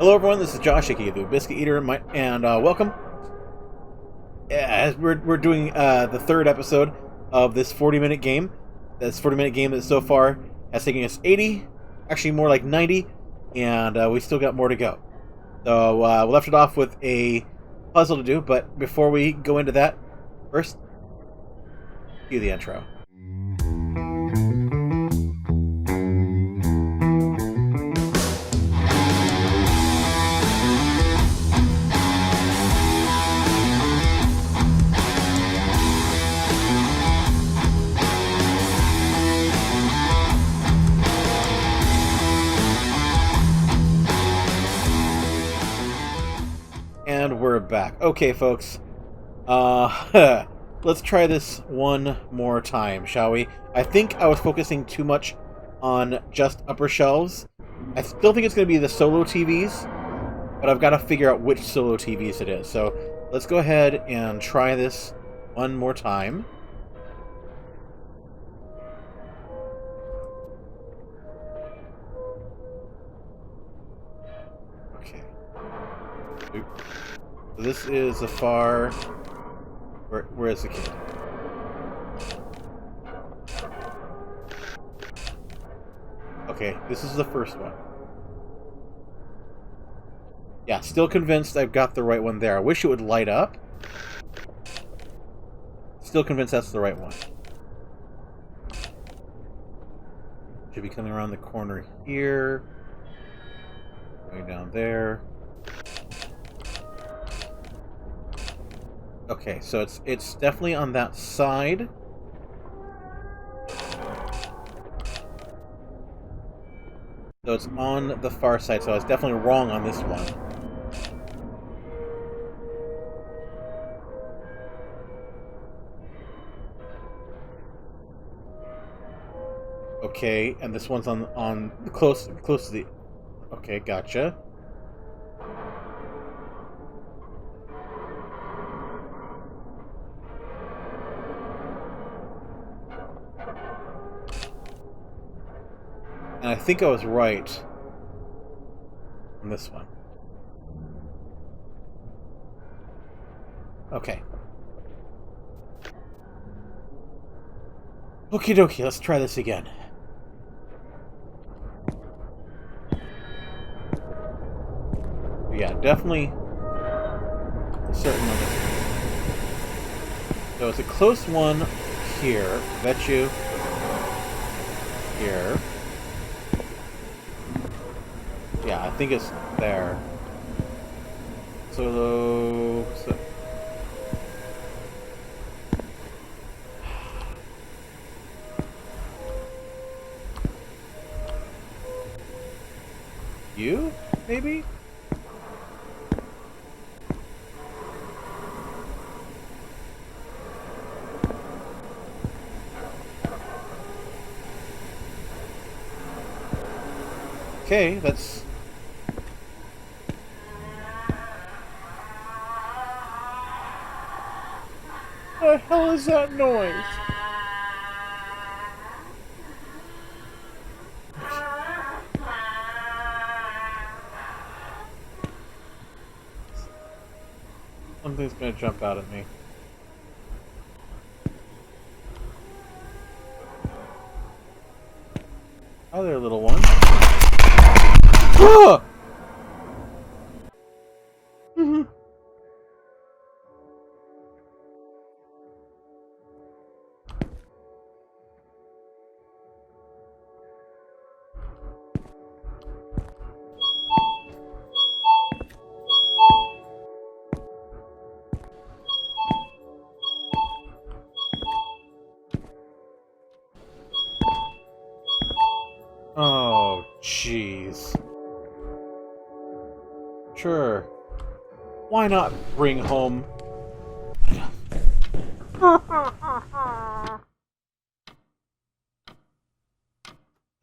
Hello everyone, this is Josh, aka the Biscuit Eater, and welcome. As we're doing the third episode of this 40-minute game. This 40-minute game that so far has taken us 80, actually more like 90, and we still got more to go. So we left it off with a puzzle to do, but before we go into that, first, cue the intro. And we're back. Okay, folks. Let's try this one more time, shall we? I think I was focusing too much on just upper shelves. I still think it's going to be the solo TVs, but I've got to figure out which solo TVs it is. So let's go ahead and try this one more time. Okay. Oops. So this is the far... Where is the kid? Okay, this is the first one. Yeah, still convinced I've got the right one there. I wish it would light up. Still convinced that's the right one. Should be coming around the corner here. Going down there. Okay, so it's definitely on that side. So it's on the far side, so I was definitely wrong on this one. Okay, and this one's on close to the... Okay, gotcha. And I think I was right on this one. Okay. Okie dokie, let's try this again. Yeah, definitely certain on this one. So it's a close one here. Bet you here. Yeah, I think it's there. So... You? Maybe? Okay, that's... What the hell is that noise? Something's gonna jump out at me. Hi there, little one. Ah! Oh, jeez. Sure. Why not bring home...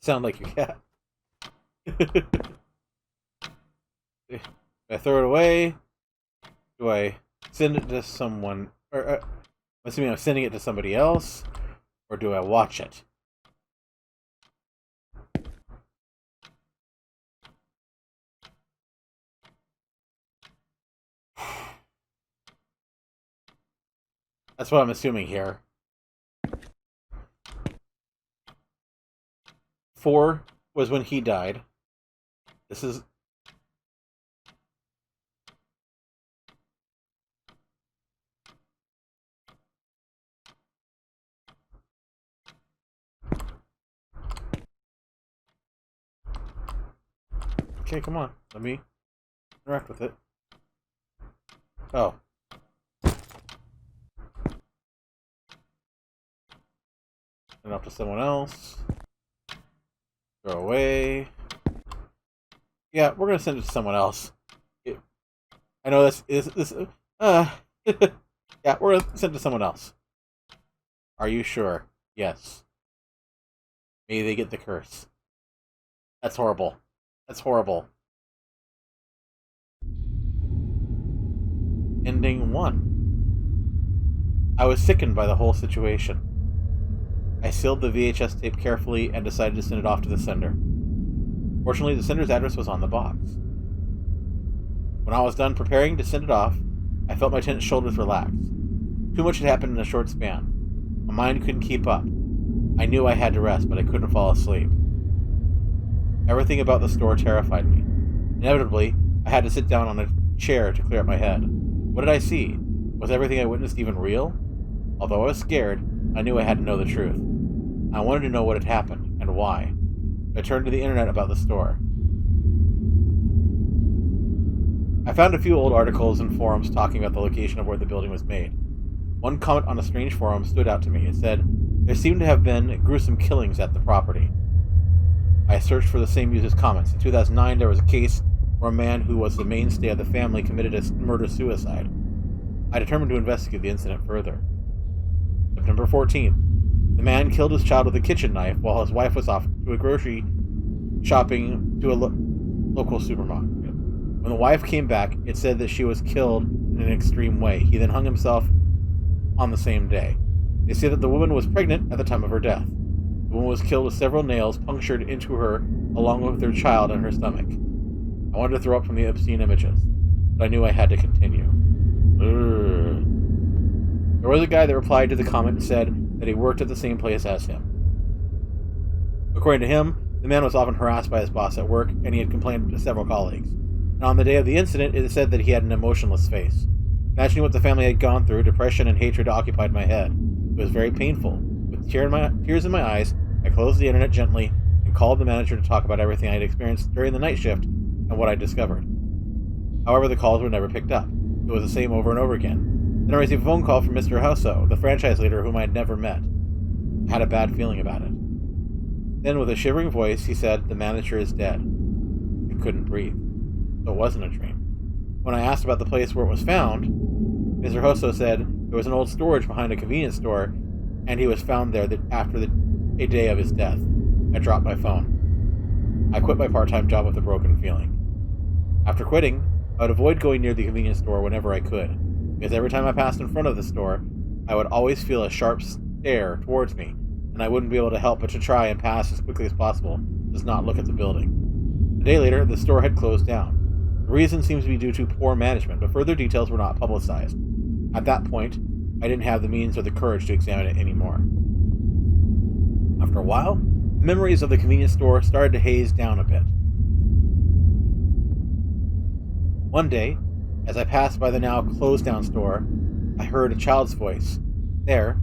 Sound like your cat. Do I throw it away? Do I send it to someone? Or, I'm assuming I'm sending it to somebody else? Or do I watch it? That's what I'm assuming here. 4 was when he died. This is... Okay, come on. Let me interact with it. Oh. Send it off to someone else. Throw away. Yeah, we're gonna send it to someone else. I know this is yeah, we're gonna send it to someone else. Are you sure? Yes. May they get the curse. That's horrible. That's horrible. Ending 1. I was sickened by the whole situation. I sealed the VHS tape carefully and decided to send it off to the sender. Fortunately, the sender's address was on the box. When I was done preparing to send it off, I felt my tense shoulders relax. Too much had happened in a short span. My mind couldn't keep up. I knew I had to rest, but I couldn't fall asleep. Everything about the store terrified me. Inevitably, I had to sit down on a chair to clear up my head. What did I see? Was everything I witnessed even real? Although I was scared, I knew I had to know the truth. I wanted to know what had happened, and why. I turned to the internet about the store. I found a few old articles and forums talking about the location of where the building was made. One comment on a strange forum stood out to me. It said, there seemed to have been gruesome killings at the property. I searched for the same user's comments. In 2009, there was a case where a man who was the mainstay of the family committed a murder-suicide. I determined to investigate the incident further. September 14th. The man killed his child with a kitchen knife while his wife was off to a grocery shopping to a local supermarket. When the wife came back, it said that she was killed in an extreme way. He then hung himself on the same day. They say that the woman was pregnant at the time of her death. The woman was killed with several nails punctured into her, along with their child in her stomach. I wanted to throw up from the obscene images, but I knew I had to continue. Urgh. There was a guy that replied to the comment and said that he worked at the same place as him. According to him, the man was often harassed by his boss at work, and he had complained to several colleagues. And on the day of the incident, it said that he had an emotionless face. Imagining what the family had gone through, depression and hatred occupied my head. It was very painful. With tears in my eyes, I closed the internet gently and called the manager to talk about everything I had experienced during the night shift and what I discovered. However, the calls were never picked up. It was the same over and over again. Then I received a phone call from Mr. Husso, the franchise leader whom I had never met. I had a bad feeling about it. Then, with a shivering voice, he said, "The manager is dead." I couldn't breathe. So it wasn't a dream. When I asked about the place where it was found, Mr. Husso said there was an old storage behind a convenience store, and he was found there after a day of his death. I dropped my phone. I quit my part-time job with a broken feeling. After quitting, I would avoid going near the convenience store whenever I could, because every time I passed in front of the store, I would always feel a sharp stare towards me, and I wouldn't be able to help but to try and pass as quickly as possible, just not look at the building. A day later, the store had closed down. The reason seems to be due to poor management, but further details were not publicized. At that point, I didn't have the means or the courage to examine it anymore. After a while, the memories of the convenience store started to haze down a bit. One day, as I passed by the now closed-down store, I heard a child's voice. There,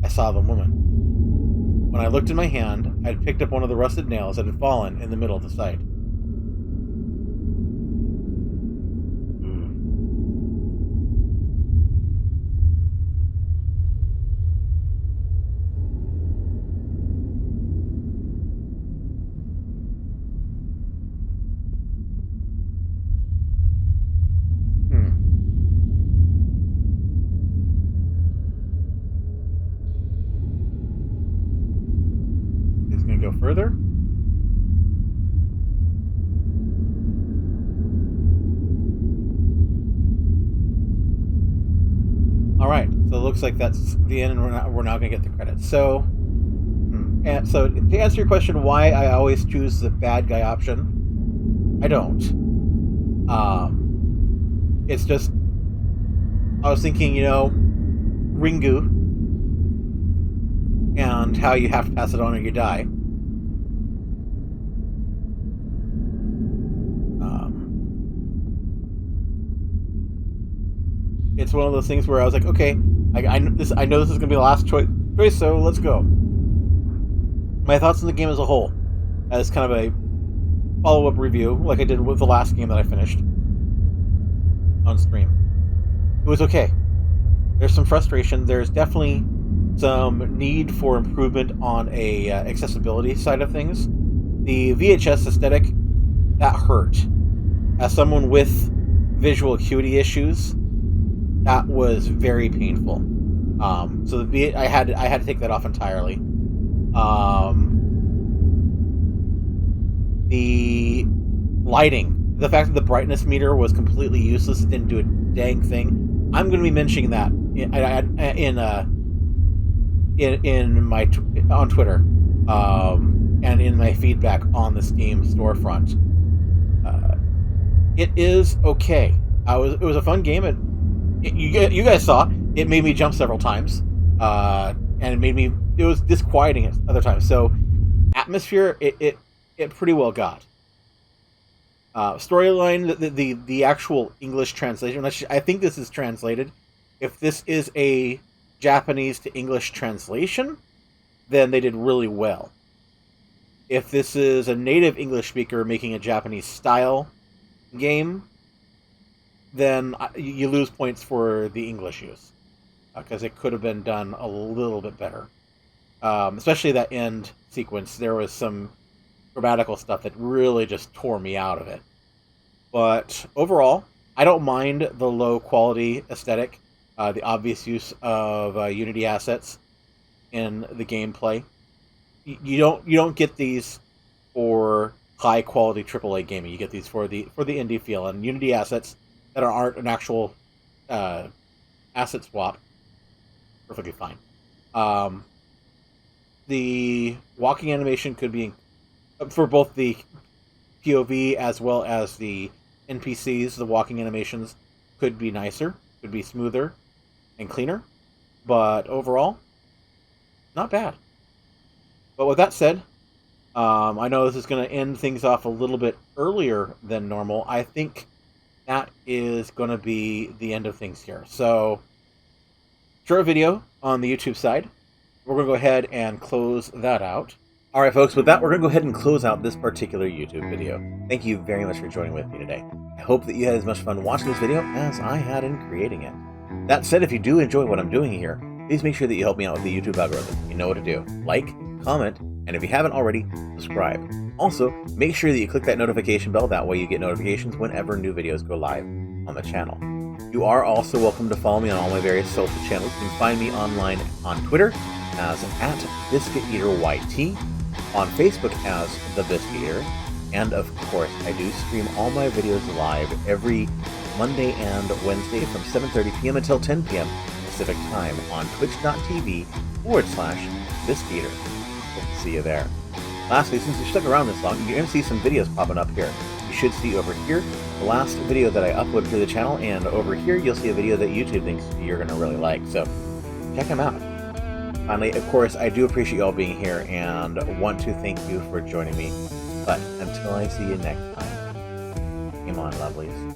I saw the woman. When I looked in my hand, I had picked up one of the rusted nails that had fallen in the middle of the site. Go further. All right, so it looks like that's the end, and we're now going to get the credits. So, and so to answer your question, why I always choose the bad guy option, I don't. It's just I was thinking, Ringu and how you have to pass it on or you die. It's one of those things where I was like, okay, I know this is going to be the last choice, so let's go. My thoughts on the game as a whole, as kind of a follow-up review, like I did with the last game that I finished on stream. It was okay. There's some frustration. There's definitely some need for improvement on a accessibility side of things. The VHS aesthetic, that hurt. As someone with visual acuity issues, that was very painful. So I had to take that off entirely. The lighting, the fact that the brightness meter was completely useless, it didn't do a dang thing. I'm going to be mentioning that on Twitter, and in my feedback on the Steam storefront. It is okay. It was a fun game. You guys saw it made me jump several times, and it was disquieting at other times. So atmosphere, it pretty well got. Storyline, the actual English translation. I think this is translated. If this is a Japanese to English translation, then they did really well. If this is a native English speaker making a Japanese style game, then you lose points for the English use, because it could have been done a little bit better. Especially that end sequence, there was some grammatical stuff that really just tore me out of it. But overall, I don't mind the low quality aesthetic, the obvious use of Unity assets in the gameplay. You don't get these for high quality AAA gaming. You get these for the indie feel, and Unity assets that aren't an actual asset swap, perfectly fine. The walking animation could be, for both the POV as well as the NPCs, the walking animations could be nicer, could be smoother and cleaner, but overall, not bad. But with that said, I know this is going to end things off a little bit earlier than normal. I think that is going to be the end of things here. So, short video on the YouTube side. We're going to go ahead and close that out. Alright folks, with that, we're going to go ahead and close out this particular YouTube video. Thank you very much for joining with me today. I hope that you had as much fun watching this video as I had in creating it. That said, if you do enjoy what I'm doing here, please make sure that you help me out with the YouTube algorithm. You know what to do. Like, comment, and if you haven't already, subscribe. Also, make sure that you click that notification bell, that way you get notifications whenever new videos go live on the channel. You are also welcome to follow me on all my various social channels. You can find me online on Twitter as @BiscuitEaterYT, on Facebook as The Biscuit Eater, and of course, I do stream all my videos live every Monday and Wednesday from 7:30 p.m. until 10 p.m. Pacific Time on twitch.tv/Biscuit Eater. Hope to see you there. Lastly, since you stuck around this long, you're going to see some videos popping up here. You should see over here the last video that I uploaded to the channel, and over here you'll see a video that YouTube thinks you're going to really like, so check them out. Finally, of course, I do appreciate you all being here and want to thank you for joining me, but until I see you next time, game on, lovelies.